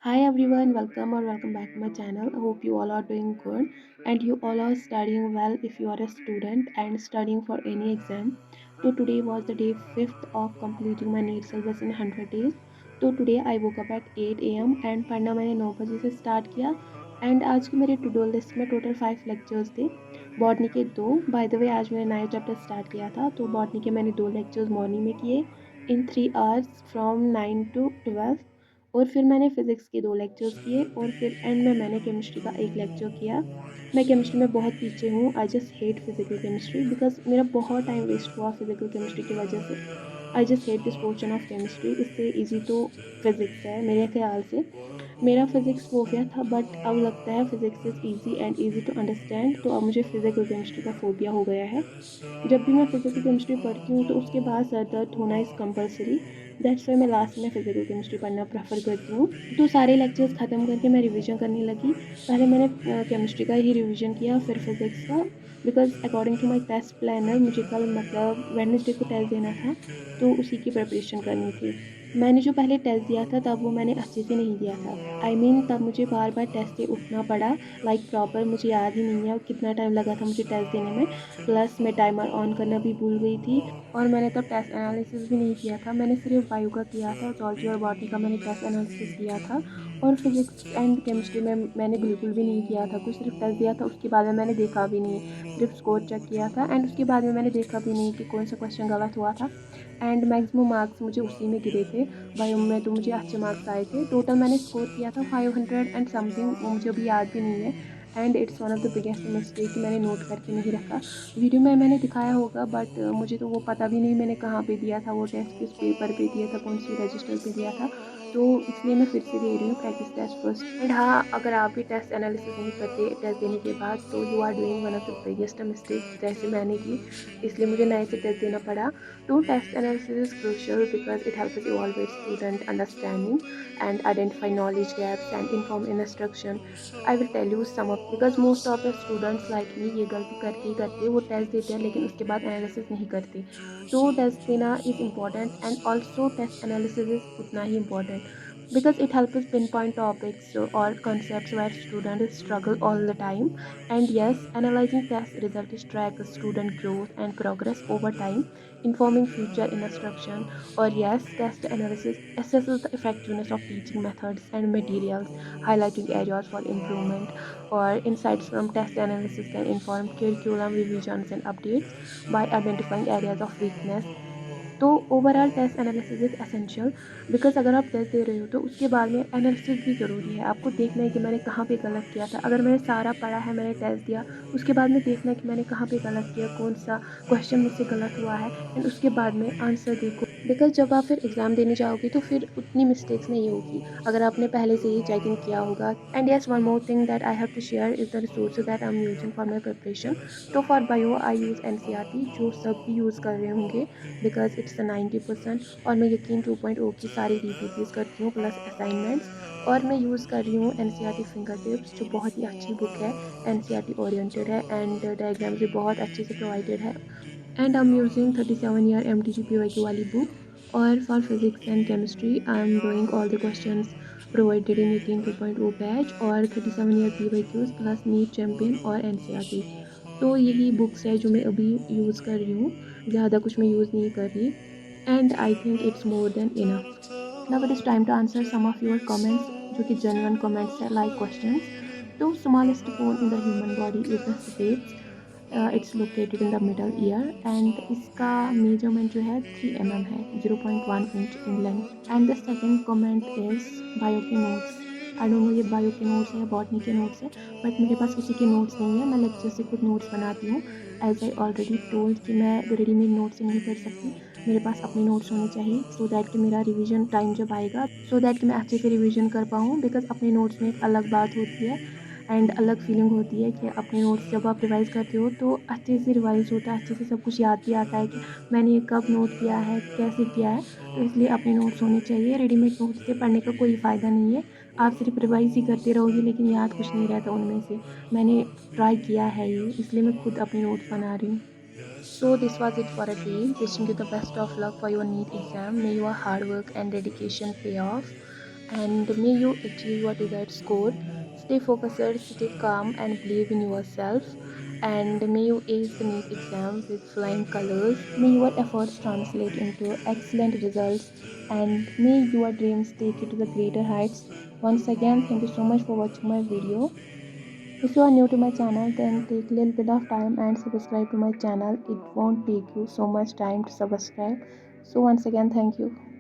Hi everyone, welcome or welcome back to my channel. I hope you all are doing good and you all are studying well if you are a student and studying for any exam. So today was the day 5th of completing my NEET syllabus in 100 days. तो today I woke up at 8 a.m. and पढ़ना मैंने 9 बजे से start किया and आज की मेरी to do list में टोटल 5 लेक्चर्स थे। बॉटनी के दो, बाय द वे आज मैंने नया चैप्टर स्टार्ट किया था तो बॉटनी के मैंने दो लेक्चर्स मॉर्निंग में किए इन 3 आवर्स फ्रॉम 9 to 12। और फिर मैंने फ़िज़िक्स के 2 लेक्चर्स किए और फिर एंड में मैंने केमिस्ट्री का 1 लेक्चर किया। मैं केमिस्ट्री में बहुत पीछे हूँ, I just hate physical chemistry because मेरा बहुत टाइम वेस्ट हुआ फिज़िकल केमिस्ट्री की वजह से। I just hate this portion of chemistry, इससे ईज़ी तो फिज़िक्स है मेरे ख़्याल से। मेरा फिज़िक्स हो गया था बट अब लगता है physics is easy and easy to understand, तो अब मुझे फिज़िकल केमिस्ट्री का फ़ोबिया हो गया है। जब भी मैं फिज़िकल केमिस्ट्री पढ़ती हूँ तो उसके बाद सर दर्द होना इज़ कंपल्सरी। दैट्स वाई मैं लास्ट में फिज़िकल केमिस्ट्री पढ़ना प्रेफर करती हूँ। तो सारे लेक्चर्स ख़त्म करके मैं रिवीजन करने लगी। पहले मैंने केमिस्ट्री का ही रिवीजन किया फिर फिज़िक्स का, because according to my test planner मुझे कल मतलब वेडनेसडे को टेस्ट देना था, तो उसी की प्रिपरेशन करनी थी। मैंने जो पहले टेस्ट दिया था तब वो मैंने अच्छे से नहीं दिया था। आई मीन तब मुझे बार-बार टेस्ट से उठना पड़ा, लाइक प्रॉपर मुझे याद ही नहीं है कितना टाइम लगा था मुझे टेस्ट देने में। प्लस मैं टाइमर ऑन करना भी भूल गई थी और मैंने तब टेस्ट एनालिसिस भी नहीं किया था। मैंने सिर्फ बायो का किया था, ज़ूलॉजी और बॉटनी का मैंने टेस्ट एनालिसिस किया था और फिज़िक्स एंड केमिस्ट्री में मैंने बिल्कुल भी नहीं किया था कुछ, सिर्फ टेस्ट दिया था। उसके बाद में मैंने देखा भी नहीं, सिर्फ स्कोर चेक किया था एंड उसके बाद में मैंने देखा भी नहीं कि कौन सा क्वेश्चन गलत हुआ था एंड मैक्सिमम मार्क्स मुझे उसी में गिरे थे। बायो में तो मुझे अच्छे मार्क्स आए थे। टोटल मैंने स्कोर किया था 500 एंड समथिंग, वो मुझे अभी याद भी नहीं है and it's one of the biggest mistake कि मैंने नोट करके नहीं रखा। वीडियो में मैंने दिखाया होगा बट मुझे तो वो पता भी नहीं मैंने कहाँ पे दिया था वो टेस्ट, किस पेपर पे दिया था, कौन सी रजिस्टर पे दिया था। तो इसलिए मैं फिर से दे रही हूँ प्रैक्टिस टेस्ट फर्स्ट। एंड हाँ, अगर आप भी टेस्ट एनालिसिस नहीं करते टेस्ट देने के बाद तो you are doing one of the biggest mistake जैसे मैंने की, इसलिए मुझे नए से टेस्ट देना पड़ा। तो test analysis is crucial because it helps evaluate student understanding and identify knowledge gaps and inform instruction. I will tell you some of, because most of the students like me ये गलती करते ही करते वो test देते हैं लेकिन उसके बाद एनालिसिस नहीं करते। तो टेस्ट देना is important and also test analysis is उतना ही important because it helps us pinpoint topics or concepts where students struggle all the time. And yes, analyzing test results track student growth and progress over time, informing future instruction. Or yes, test analysis assesses the effectiveness of teaching methods and materials, highlighting areas for improvement. Or insights from test analysis can inform curriculum revisions and updates by identifying areas of weakness. तो overall test analysis is essential because अगर आप test दे रहे हो तो उसके बाद में analysis भी ज़रूरी है। आपको देखना है कि मैंने कहाँ पे गलत किया था। अगर मैंने सारा पढ़ा है, मैंने टेस्ट दिया, उसके बाद में देखना है कि मैंने कहाँ पे गलत किया, कौन-सा क्वेश्चन मुझसे गलत हुआ है एंड उसके बाद में आंसर देखो। बिकॉज़ जब आप फिर एग्ज़ाम देने जाओगे तो फिर उतनी मिस्टेक्स नहीं होगी, अगर आपने पहले से ही चेकिंग किया होगा। And yes, one more thing that I have to share is the resources that I am using for my preparation. तो for bio I use NCERT, जो सब भी यूज़ कर रहे होंगे बिकॉज़ इट्स अ 90%। और मैं यकीन 2.0 की सारी डीपीपीज़ करती हूँ प्लस असाइनमेंट्स। और मैं यूज़ कर रही हूँ एनसीईआरटी फिंगर टिप्स, जो बहुत ही अच्छी बुक है, एनसीईआरटी ओरिएंटेड है एंड डायग्राम्स भी बहुत अच्छे से प्रोवाइडेड है। And I am using 37 year MTG PYQ वाली बुक। और for physics and chemistry I am doing all the questions provided in Yakeen 2.0 batch और 37 year PYQs plus NEET champion और एनसीईआरटी। तो यही बुक्स है जो मैं अभी यूज़ कर रही हूँ, ज़्यादा कुछ मैं यूज़ नहीं कर रही and I think it's more than enough. Now it is time to answer some of your comments, जो कि जेन्युइन कमेंट्स है लाइक क्वेश्चंस। तो smallest bone in the human body is the stapes, it's located in the middle ear and इसका measurement जो है 3 mm है, 0.1 inch in length. And the second comment is bio के notes. I don't know ये bio के notes है या botany के नोट्स है, बट मेरे पास किसी के नोट्स नहीं है, मैं लेक्चर से खुद नोट्स बनाती हूँ। एज आई ऑलरेडी टोल्ड कि मैं रेडीमेड नोट से नहीं पढ़ सकती, मेरे पास अपने नोट्स होने चाहिए सो दैट कि मेरा रिवीजन टाइम जब आएगा सो दैट कि मैं अच्छे से रिवीजन कर पाऊँ, बिकॉज अपने नोट्स में एक अलग बात होती है एंड अलग फीलिंग होती है कि अपने नोट्स जब आप रिवाइज़ करते हो तो अच्छे से रिवाइज़ होता है, अच्छे से सब कुछ याद भी आता है कि मैंने ये कब नोट किया है, कैसे किया है। तो इसलिए अपने नोट्स होने चाहिए, रेडीमेड नोट्स से पढ़ने का कोई फ़ायदा नहीं है। आप सिर्फ रिवाइज़ ही करते रहोगे लेकिन याद कुछ नहीं रहता उनमें से। मैंने ट्राई किया है ये, इसलिए मैं खुद अपने नोट्स बना रही हूँ। So this was it for a day. Wishing you the best of luck for your NEET exam. May your hard work and dedication pay off. and may you achieve your desired score. Stay focused, stay calm, and believe in yourself. And may you ace the NEET exam with flying colors. May your efforts translate into excellent results, and may your dreams take you to the greater heights. Once again, thank you so much for watching my video. If you are new to my channel, then take a little bit of time and subscribe to my channel. It won't take you so much time to subscribe. So once again, thank you.